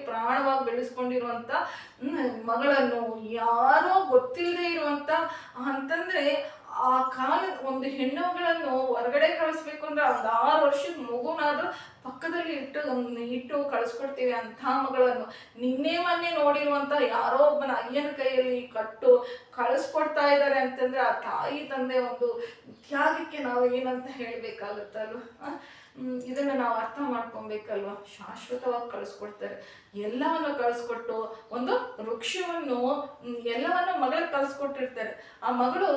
ಪ್ರಾಣವಾಗಿ ಬೆಳೆಸ್ಕೊಂಡಿರುವಂತ ಮಗಳನ್ನು ಯಾರೋ ಗೊತ್ತಿಲ್ಲದೆ ಇರುವಂತ ಅಂತಂದ್ರೆ ಆ ಕಾಲದ ಒಂದು ಹೆಣ್ಣುಗಳನ್ನು ಹೊರಗಡೆ ಕಳಿಸ್ಬೇಕು ಅಂದ್ರೆ ಒಂದು 6 ವರ್ಷದ ಮಗುನಾದ್ರೂ ಪಕ್ಕದಲ್ಲಿ ಇಟ್ಟು ಕಳಿಸ್ಕೊಡ್ತೀವಿ ಅಂತ ಮಗಳನ್ನು ನಿನ್ನೆ ಮೊನ್ನೆ ನೋಡಿರುವಂತ ಯಾರೋ ಒಬ್ಬನ ಅಯ್ಯನ ಕೈಯಲ್ಲಿ ಕಟ್ಟು ಕಳಿಸ್ಕೊಡ್ತಾ ಇದ್ದಾರೆ ಅಂತಂದ್ರೆ ಆ ತಾಯಿ ತಂದೆ ಒಂದು ತ್ಯಾಗಕ್ಕೆ ನಾವು ಏನಂತ ಹೇಳ್ಬೇಕಾಗತ್ತಲ್ವ. ಇದನ್ನ ನಾವು ಅರ್ಥ ಮಾಡ್ಕೊಬೇಕಲ್ವ. ಶಾಶ್ವತವಾಗಿ ಕಳಿಸ್ಕೊಡ್ತಾರೆ, ಎಲ್ಲವನ್ನು ಕಳಿಸ್ಕೊಟ್ಟು ಒಂದು ವೃಕ್ಷವನ್ನು ಎಲ್ಲವನ್ನು ಮಗಳಿಗೆ ಕಳಿಸ್ಕೊಟ್ಟಿರ್ತಾರೆ. ಆ ಮಗಳು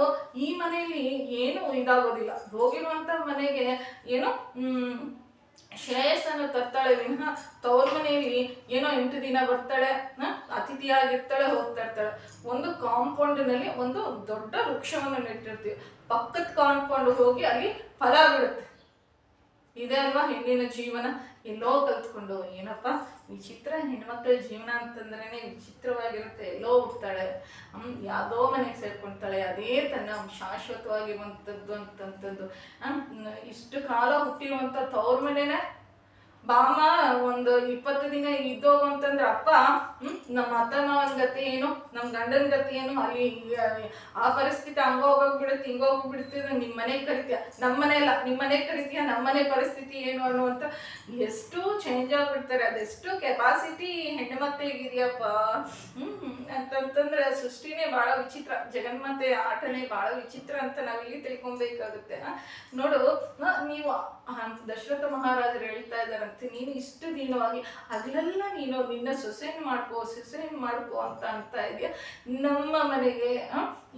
ಈ ಮನೆಯಲ್ಲಿ ಏನು ಇದಾಗೋದಿಲ್ಲ, ಹೋಗಿರುವಂತ ಮನೆಗೆ ಏನೋ ಶ್ರೇಯಸ್ಸನ್ನು ತರ್ತಾಳೆ ವಿನಃ ತವ್ರ ಮನೆಯಲ್ಲಿ ಏನೋ 8 ದಿನ ಬರ್ತಾಳೆ, ಅತಿಥಿಯಾಗಿರ್ತಾಳೆ, ಹೋಗ್ತಾ ಇರ್ತಾಳೆ. ಒಂದು ಕಾಂಪೌಂಡ್ನಲ್ಲಿ ಒಂದು ದೊಡ್ಡ ವೃಕ್ಷವನ್ನು ನೆಟ್ಟಿರ್ತೀವಿ, ಪಕ್ಕದ ಕಾಂಪೌಂಡ್ ಹೋಗಿ ಅಲ್ಲಿ ಫಲ ಬಿಡುತ್ತೆ. ಇದೆ ಅಲ್ವಾ ಹೆಣ್ಣಿನ ಜೀವನ. ಎಲ್ಲೋ ಕಲ್ತ್ಕೊಂಡು ಏನಪ್ಪ ವಿಚಿತ್ರ, ಹೆಣ್ಮಕ್ಳ ಜೀವನ ಅಂತಂದ್ರೇನೆ ವಿಚಿತ್ರವಾಗಿರುತ್ತೆ. ಎಲ್ಲೋ ಹುಡ್ತಾಳೆ, ಯಾವುದೋ ಮನೆಗೆ ಸೇರ್ಕೊಳ್ತಾಳೆ, ಅದೇ ತನ್ನ ಶಾಶ್ವತವಾಗಿರುವಂಥದ್ದು ಅಂತಂತದ್ದು. ಇಷ್ಟು ಕಾಲ ಹುಟ್ಟಿರುವಂಥ ತವ್ರ ಮನೆನೇ ಬಾಮ ಒಂದು 20 ದಿನ ಇದ್ದೋಗು ಅಂತಂದ್ರೆ ಅಪ್ಪ ನಮ್ಮ ಅತ್ತ ಮಾವನ ಗತಿ ಏನು, ನಮ್ಮ ಗಂಡನ ಗತಿ ಏನು, ಅಲ್ಲಿ ಆ ಪರಿಸ್ಥಿತಿ ಹಂಗೋಗ್ಬಿಡುತ್ತೆ ಹಿಂಗೋಗ್ಬಿಡುತ್ತೆ, ನಿಮ್ಮ ಮನೆಗೆ ಕರಿತೀಯ, ನಮ್ಮ ಮನೆ ಇಲ್ಲ ನಿಮ್ಮ ಮನೆಗೆ ಕರಿತೀಯ, ನಮ್ಮ ಮನೆ ಪರಿಸ್ಥಿತಿ ಏನು ಅನ್ನುವಂಥ ಎಷ್ಟು ಚೇಂಜ್ ಆಗ್ಬಿಡ್ತಾರೆ. ಅದೆಷ್ಟು ಕೆಪಾಸಿಟಿ ಹೆಣ್ಣು ಮಕ್ಕಳಿಗೆ ಇದೆಯಪ್ಪ ಅಂತಂತಂದ್ರೆ ಸೃಷ್ಟಿನೇ ಬಹಳ ವಿಚಿತ್ರ, ಜಗನ್ಮಾತೆ ಆಟನೇ ಬಹಳ ವಿಚಿತ್ರ ಅಂತ ನಾವಿಲ್ಲಿ ತಿಳ್ಕೊಬೇಕಾಗುತ್ತೆ. ನೋಡು, ನೀವು ದಶರಥ ಮಹಾರಾಜರು ಹೇಳ್ತಾ ಇದ್ದಾರಂತೆ, ನೀನು ಇಷ್ಟು ದಿನವಾಗಿ ಹಗಲೆಲ್ಲ ನೀನು ನಿನ್ನ ಸೊಸೆನ್ ಮಾಡ್ಕೋ ಅಂತ ಇದೆಯಾ. ನಮ್ಮ ಮನೆಗೆ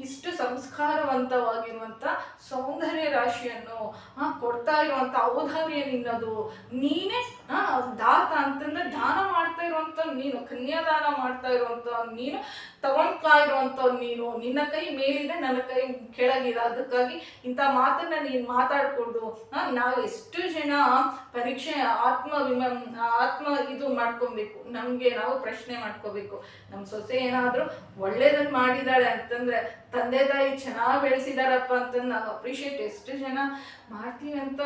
ಇಷ್ಟು ಸಂಸ್ಕಾರವಂತವಾಗಿರುವಂತ ಸೌಂದರ್ಯ ರಾಶಿಯನ್ನು ಕೊಡ್ತಾ ಇರುವಂತ ಔದಾರ್ಯ ನಿನ್ನದು. ನೀನೇ ದಾತ ಅಂತಂದ್ರೆ ದಾನ ಮಾಡ್ತಾ ಇರುವಂತ ನೀನು, ಕನ್ಯಾದಾನ ಮಾಡ್ತಾ ಇರುವಂತ ನೀನು, ತಗೊಳ್ತಾ ಇರುವಂತ ನೀನು. ನಿನ್ನ ಕೈ ಮೇಲಿದೆ, ನನ್ನ ಕೈ ಕೆಳಗಿದೆ, ಅದಕ್ಕಾಗಿ ಇಂಥ ಮಾತನ್ನ ನೀನು ಮಾತಾಡ್ಕೊಳ್ದು. ನಾವು ಎಷ್ಟು ಜನ ಪರೀಕ್ಷೆ ಆತ್ಮ ಇದು ಮಾಡ್ಕೊಬೇಕು, ನಮ್ಗೆ ನಾವು ಪ್ರಶ್ನೆ ಮಾಡ್ಕೋಬೇಕು. ನಮ್ಮ ಸೊಸೆ ಏನಾದ್ರೂ ಒಳ್ಳೇದನ್ನ ಮಾಡಿದಾಳೆ ಅಂತಂದ್ರೆ, ತಂದೆ ತಾಯಿ ಚೆನ್ನಾಗಿ ಬೆಳೆಸಿದಾರಪ್ಪ ಅಂತಂದು ನಾವು ಅಪ್ರಿಷಿಯೇಟ್ ಎಷ್ಟು ಜನ ಮಾಡ್ತೀವಿ ಅಂತ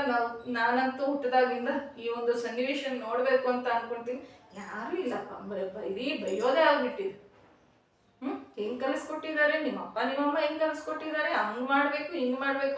ನಾನಂತೂ ಹುಟ್ಟದಾಗಿಂದ ಈ ಒಂದು ಸನ್ನಿವೇಶ ನೋಡ್ಬೇಕು ಅಂತ ಅನ್ಕೊಂತೀನಿ. ಯಾರು ಇಲ್ಲಪ್ಪ, ಬರೀ ಬೈಯೋದೇ ಆಗ್ಬಿಟ್ಟಿದೆ. ಹೆಂಗ್ ಕಲಿಸ್ಕೊಟ್ಟಿದ್ದಾರೆ ನಿಮ್ಮ ಅಪ್ಪ ನಿಮ್ಮಮ್ಮ, ಹೆಂಗ್ ಕಲಿಸ್ಕೊಟ್ಟಿದ್ದಾರೆ, ಹಂಗ್ ಮಾಡ್ಬೇಕು ಹಿಂಗ್ ಮಾಡ್ಬೇಕು